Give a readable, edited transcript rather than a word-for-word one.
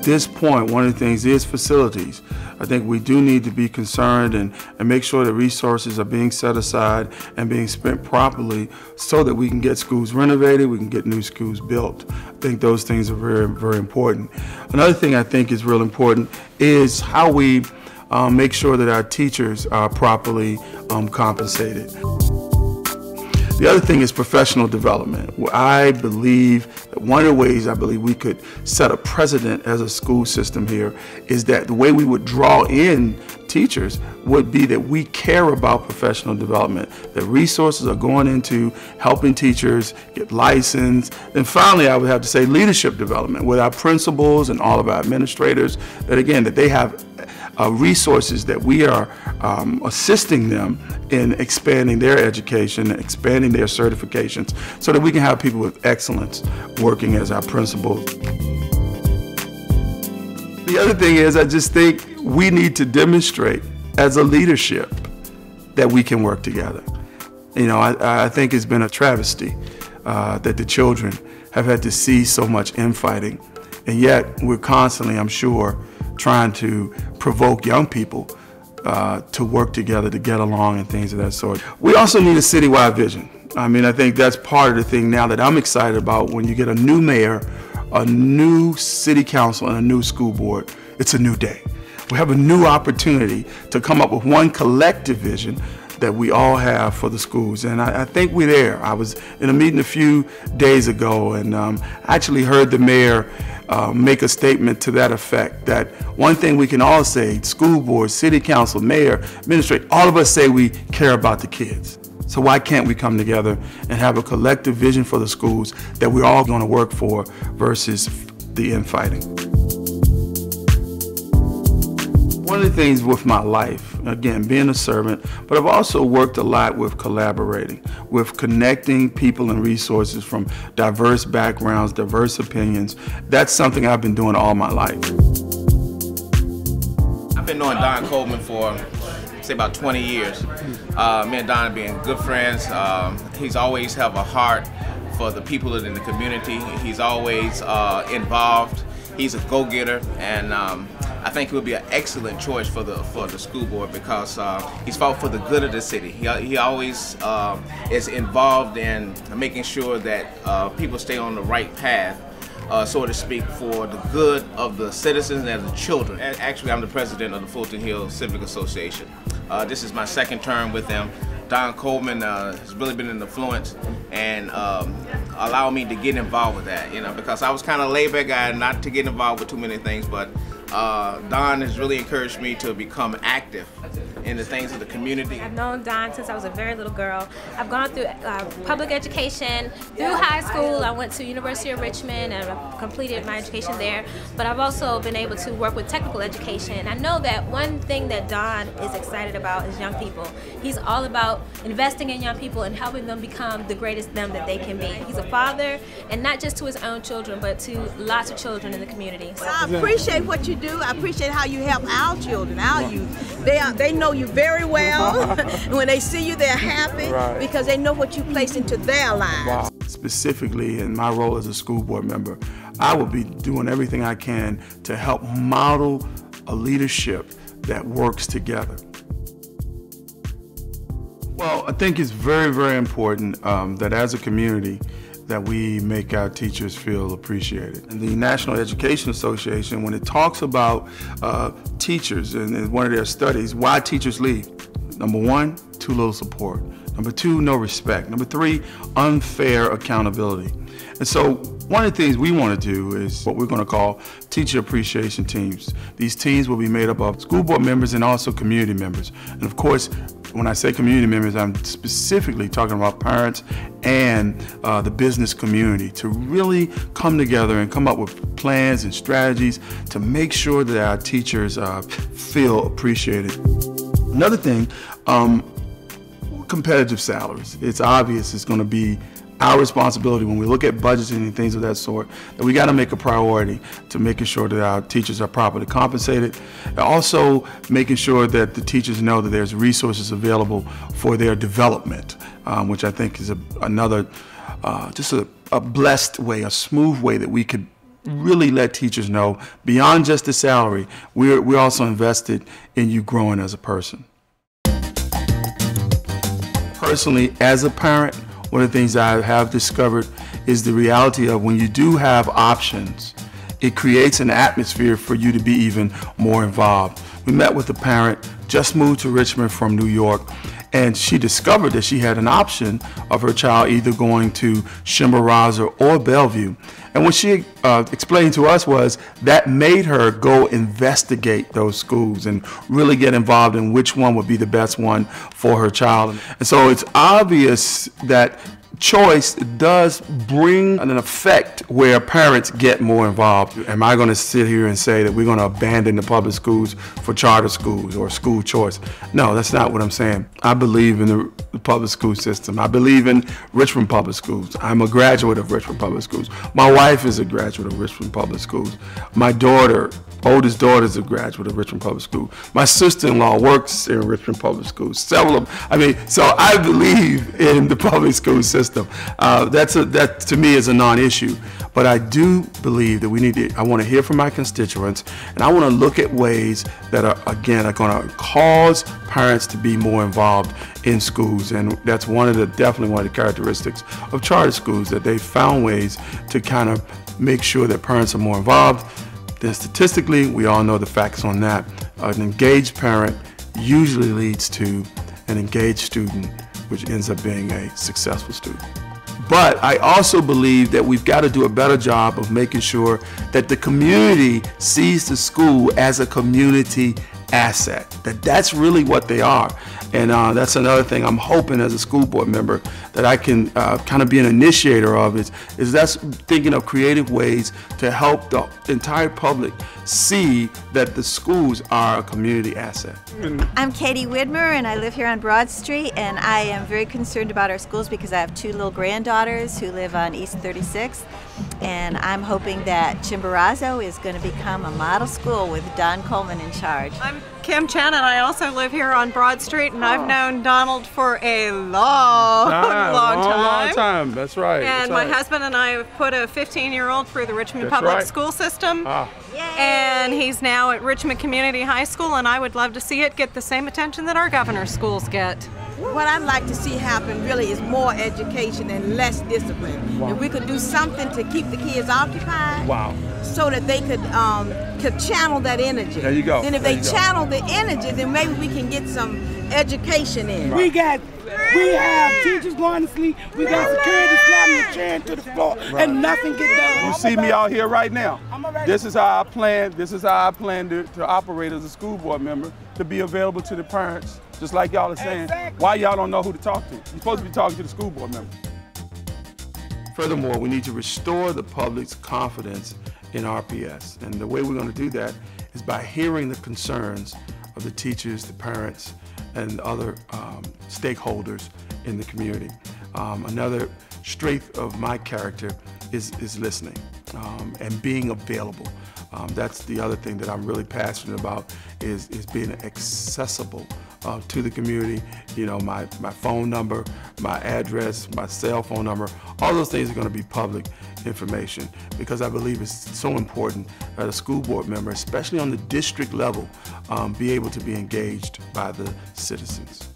this point, one of the things is facilities. I think we do need to be concerned and make sure that resources are being set aside and being spent properly so that we can get schools renovated, we can get new schools built. I think those things are very, very important. Another thing I think is real important is how we make sure that our teachers are properly compensated. The other thing is professional development. I believe that one of the ways I believe we could set a precedent as a school system here is that the way we would draw in teachers would be that we care about professional development, that resources are going into helping teachers get licensed. And finally, I would have to say leadership development with our principals and all of our administrators, that again, that they have resources that we are assisting them in expanding their education, expanding their certifications, so that we can have people with excellence working as our principals. The other thing is, I just think we need to demonstrate as a leadership that we can work together. You know, I think it's been a travesty that the children have had to see so much infighting, and yet we're constantly, I'm sure, trying to provoke young people to work together, to get along and things of that sort. We also need a citywide vision. I mean, I think that's part of the thing now that I'm excited about. When you get a new mayor, a new city council, and a new school board, it's a new day. We have a new opportunity to come up with one collective vision that we all have for the schools, and I think we're there. I was in a meeting a few days ago and actually heard the mayor make a statement to that effect, that one thing we can all say, school board, city council, mayor, administrator, all of us say we care about the kids. So why can't we come together and have a collective vision for the schools that we're all going to work for versus the infighting? One of the things with my life, again, being a servant, but I've also worked a lot with collaborating, with connecting people and resources from diverse backgrounds, diverse opinions. That's something I've been doing all my life. I've been knowing Don Coleman for, say, about 20 years. Me and Don have been good friends. He's always have a heart for the people in the community. He's always involved. He's a go-getter, and I think he would be an excellent choice for the school board because he's fought for the good of the city. He always is involved in making sure that people stay on the right path, so to speak, for the good of the citizens and the children. And actually, I'm the president of the Fulton Hill Civic Association. This is my second term with them. Don Coleman has really been an influence and allowed me to get involved with that, you know, because I was kind of a laid-back guy, not to get involved with too many things, but Don has really encouraged me to become active in the things of the community. I've known Don since I was a very little girl. I've gone through public education, through high school. I went to University of Richmond and I completed my education there, but I've also been able to work with technical education. I know that one thing that Don is excited about is young people. He's all about investing in young people and helping them become the greatest them that they can be. He's a father, and not just to his own children, but to lots of children in the community. So. I appreciate what you do. I appreciate how you help our children, our youth. They know you very well. And when they see you, they're happy because they know what you place into their lives. Wow. Specifically, in my role as a school board member, I will be doing everything I can to help model a leadership that works together. Well, I think it's very, very important that as a community that we make our teachers feel appreciated. And the National Education Association, when it talks about teachers in one of their studies, why teachers leave, number one, too little support. Number two, no respect. Number three, unfair accountability. And so one of the things we want to do is what we're going to call teacher appreciation teams. These teams will be made up of school board members and also community members. And of course, when I say community members, I'm specifically talking about parents and the business community to really come together and come up with plans and strategies to make sure that our teachers feel appreciated. Another thing, competitive salaries. It's obvious it's going to be our responsibility when we look at budgeting and things of that sort, that we got to make a priority to making sure that our teachers are properly compensated, and also making sure that the teachers know that there's resources available for their development, which I think is another, just a blessed way, a smooth way that we could really let teachers know, beyond just the salary, we're also invested in you growing as a person. Personally, as a parent, one of the things I have discovered is the reality of when you do have options, it creates an atmosphere for you to be even more involved. We met with a parent, just moved to Richmond from New York, and she discovered that she had an option of her child either going to Chimborazo or Bellevue. And what she explained to us was that made her go investigate those schools and really get involved in which one would be the best one for her child. And so it's obvious that choice does bring an effect where parents get more involved. Am I going to sit here and say that we're going to abandon the public schools for charter schools or school choice? No, that's not what I'm saying. I believe in the public school system. I believe in Richmond Public Schools. I'm a graduate of Richmond Public Schools. My wife is a graduate of Richmond Public Schools. My oldest daughter is a graduate of Richmond Public School. My sister-in-law works in Richmond Public Schools. Several of them. So I believe in the public school system. That to me is a non-issue. But I do believe that I want to hear from my constituents, and I want to look at ways that are going to cause parents to be more involved in schools. And that's definitely one of the characteristics of charter schools, that they found ways to kind of make sure that parents are more involved. Then statistically, we all know the facts on that. An engaged parent usually leads to an engaged student, which ends up being a successful student. But I also believe that we've got to do a better job of making sure that the community sees the school as a community asset, that's really what they are. And that's another thing I'm hoping as a school board member that I can kind of be an initiator of is that's thinking of creative ways to help the entire public see that the schools are a community asset. I'm Katie Widmer, and I live here on Broad Street, and I am very concerned about our schools because I have two little granddaughters who live on East 36th, and I'm hoping that Chimborazo is going to become a model school with Don Coleman in charge. I'm Kim Chen, and I also live here on Broad Street, and I've known Donald for a long time. That's right. And my husband and I have put a 15-year-old through the Richmond Public School System. And he's now at Richmond Community High School, and I would love to see it get the same attention that our governor's schools get. What I'd like to see happen really is more education and less discipline. Wow. If we could do something to keep the kids occupied, so that they could channel that energy. There you go. Then if they channel the energy, then maybe we can get some education in. We have teachers going to sleep. We got security slamming the chair into the floor, and nothing gets done. You see me out here right now. This is how I plan. This is how I plan to operate as a school board member, to be available to the parents, just like y'all are saying. Why y'all don't know who to talk to? You're supposed to be talking to the school board member. Furthermore, we need to restore the public's confidence in RPS, and the way we're going to do that is by hearing the concerns of the teachers, the parents, and other stakeholders in the community. Another strength of my character is listening and being available. That's the other thing that I'm really passionate about is being accessible to the community. You know, my phone number, my address, my cell phone number, all those things are going to be public information, because I believe it's so important that a school board member, especially on the district level, be able to be engaged by the citizens.